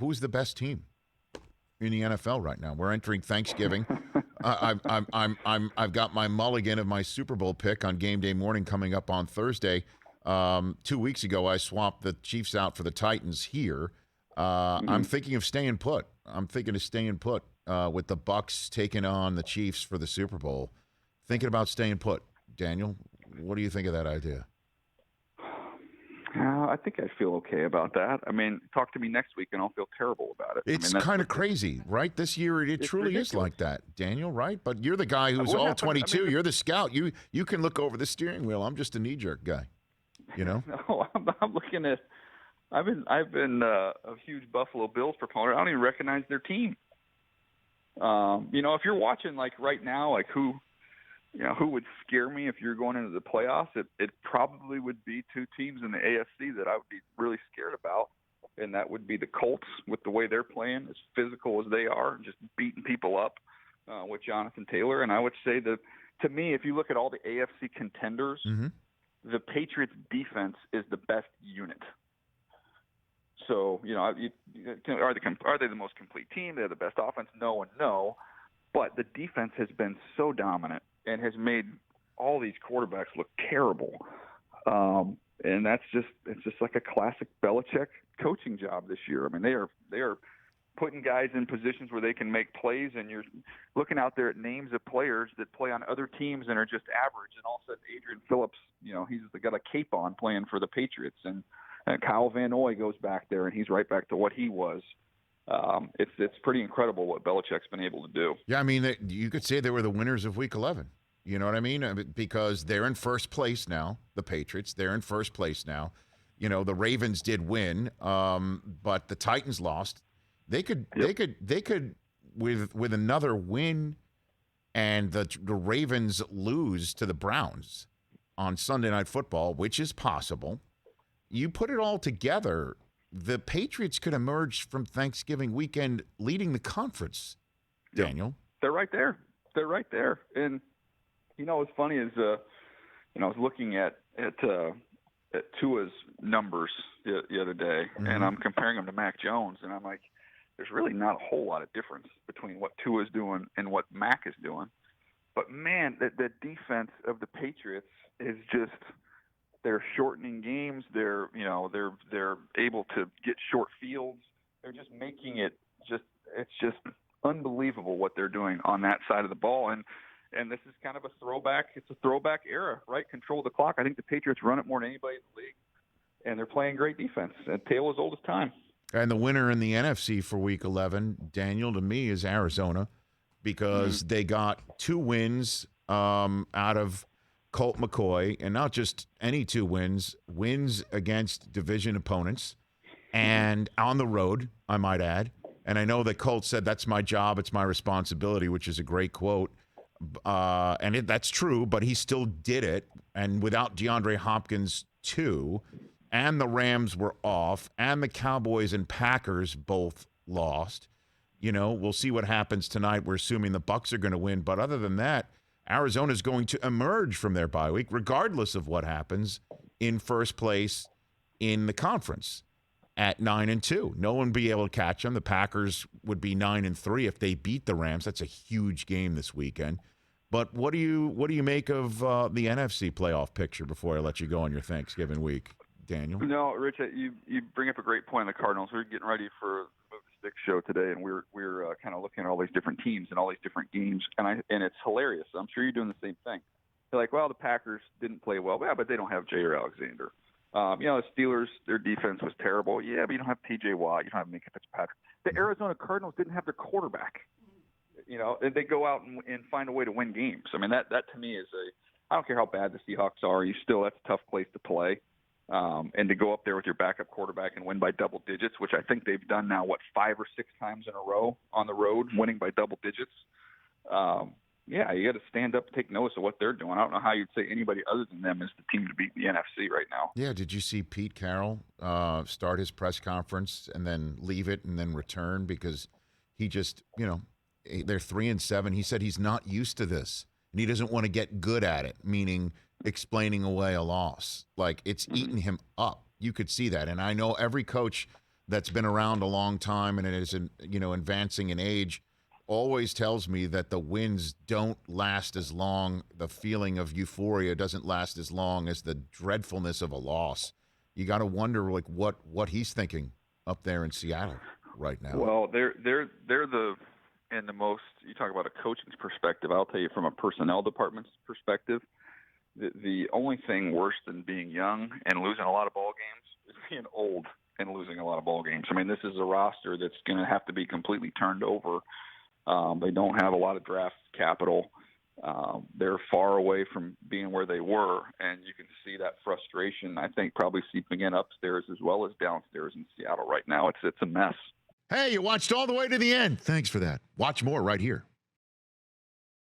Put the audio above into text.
who's the best team in the NFL right now? We're entering Thanksgiving. I've got my mulligan of my Super Bowl pick on game day morning coming up on Thursday. 2 weeks ago, I swapped the Chiefs out for the Titans here. I'm thinking of staying put. with the Bucs taking on the Chiefs for the Super Bowl. Thinking about staying put. Daniel, what do you think of that idea? I think I feel okay about that. I mean, talk to me next week and I'll feel terrible about it. It's kind of crazy, right? This year, it truly ridiculous. Is like that, Daniel, right? But you're the guy who's all 22. I mean, you're the scout. You can look over the steering wheel. I'm just a knee-jerk guy, you know? No, I'm looking at – I've been a huge Buffalo Bills proponent. I don't even recognize their team. If you're watching, like, right now, like, who would scare me if you're going into the playoffs? It probably would be two teams in the AFC that I would be really scared about, and that would be the Colts with the way they're playing, as physical as they are, just beating people up with Jonathan Taylor. And I would say that, to me, if you look at all the AFC contenders, the Patriots' defense is the best unit. So, are they the most complete team? They're the best offense? No and no. But the defense has been so dominant and has made all these quarterbacks look terrible. And it's just like a classic Belichick coaching job this year. I mean, they are putting guys in positions where they can make plays, and you're looking out there at names of players that play on other teams and are just average. And all of a sudden, Adrian Phillips, he's got a cape on playing for the Patriots, and Kyle Van Noy goes back there, and he's right back to what he was. It's pretty incredible what Belichick's been able to do. Yeah, I mean, you could say they were the winners of Week 11. You know what I mean? Because they're in first place now, the Patriots. They're in first place now. The Ravens did win, but the Titans lost. They could with another win, and the Ravens lose to the Browns on Sunday Night Football, which is possible. You put it all together, the Patriots could emerge from Thanksgiving weekend leading the conference, Daniel. They're right there. And, what's funny is, I was looking at Tua's numbers the other day, and I'm comparing them to Mac Jones, and I'm like, there's really not a whole lot of difference between what Tua's doing and what Mac is doing. But, man, the defense of the Patriots is just – they're shortening games. They're able to get short fields. They're just making it it's just unbelievable what they're doing on that side of the ball. And this is kind of a throwback. It's a throwback era, right? Control the clock. I think the Patriots run it more than anybody in the league, and they're playing great defense. And tale as old as time. And the winner in the NFC for Week 11, Daniel, to me, is Arizona, because they got 2 wins out of Colt McCoy, and not just any 2 wins against division opponents and on the road, I might add. And I know that Colt said, that's my job, it's my responsibility, which is a great quote. That's true, but he still did it. And without DeAndre Hopkins, too, and the Rams were off, and the Cowboys and Packers both lost. We'll see what happens tonight. We're assuming the Bucs are going to win. But other than that, Arizona's going to emerge from their bye week, regardless of what happens, in first place in the conference at 9-2. No one will be able to catch them. The Packers would be 9-3 if they beat the Rams. That's a huge game this weekend. But what do you make of the NFC playoff picture before I let you go on your Thanksgiving week, Daniel? No, Rich, you bring up a great point on the Cardinals. We're getting ready for Stick show today, and we're kind of looking at all these different teams and all these different games, and it's hilarious. I'm sure you're doing the same thing. They're like, well, the Packers didn't play well. Yeah, but they don't have Jair Alexander. The Steelers, their defense was terrible. Yeah, but you don't have T.J. Watt. You don't have Minka Fitzpatrick. The Arizona Cardinals didn't have their quarterback. And they go out and find a way to win games. I mean, that to me is I don't care how bad the Seahawks are. That's a tough place to play. And to go up there with your backup quarterback and win by double digits, which I think they've done now, 5 or 6 times in a row on the road, winning by double digits. You got to stand up and take notice of what they're doing. I don't know how you'd say anybody other than them is the team to beat in the NFC right now. Yeah, did you see Pete Carroll start his press conference and then leave it and then return because he just, they're 3-7. He said he's not used to this, and he doesn't want to get good at it, meaning explaining away a loss. Like, it's eating him up. You could see that. And I know every coach that's been around a long time and it is, advancing in age, always tells me that the wins don't last as long. The feeling of euphoria doesn't last as long as the dreadfulness of a loss. You got to wonder what he's thinking up there in Seattle right now. Well, they're the most, you talk about a coaching's perspective. I'll tell you from a personnel department's perspective, the only thing worse than being young and losing a lot of ball games is being old and losing a lot of ball games. I mean, this is a roster that's going to have to be completely turned over. They don't have a lot of draft capital. They're far away from being where they were, and you can see that frustration, I think, probably seeping in upstairs as well as downstairs in Seattle right now. It's a mess. Hey, you watched all the way to the end. Thanks for that. Watch more right here.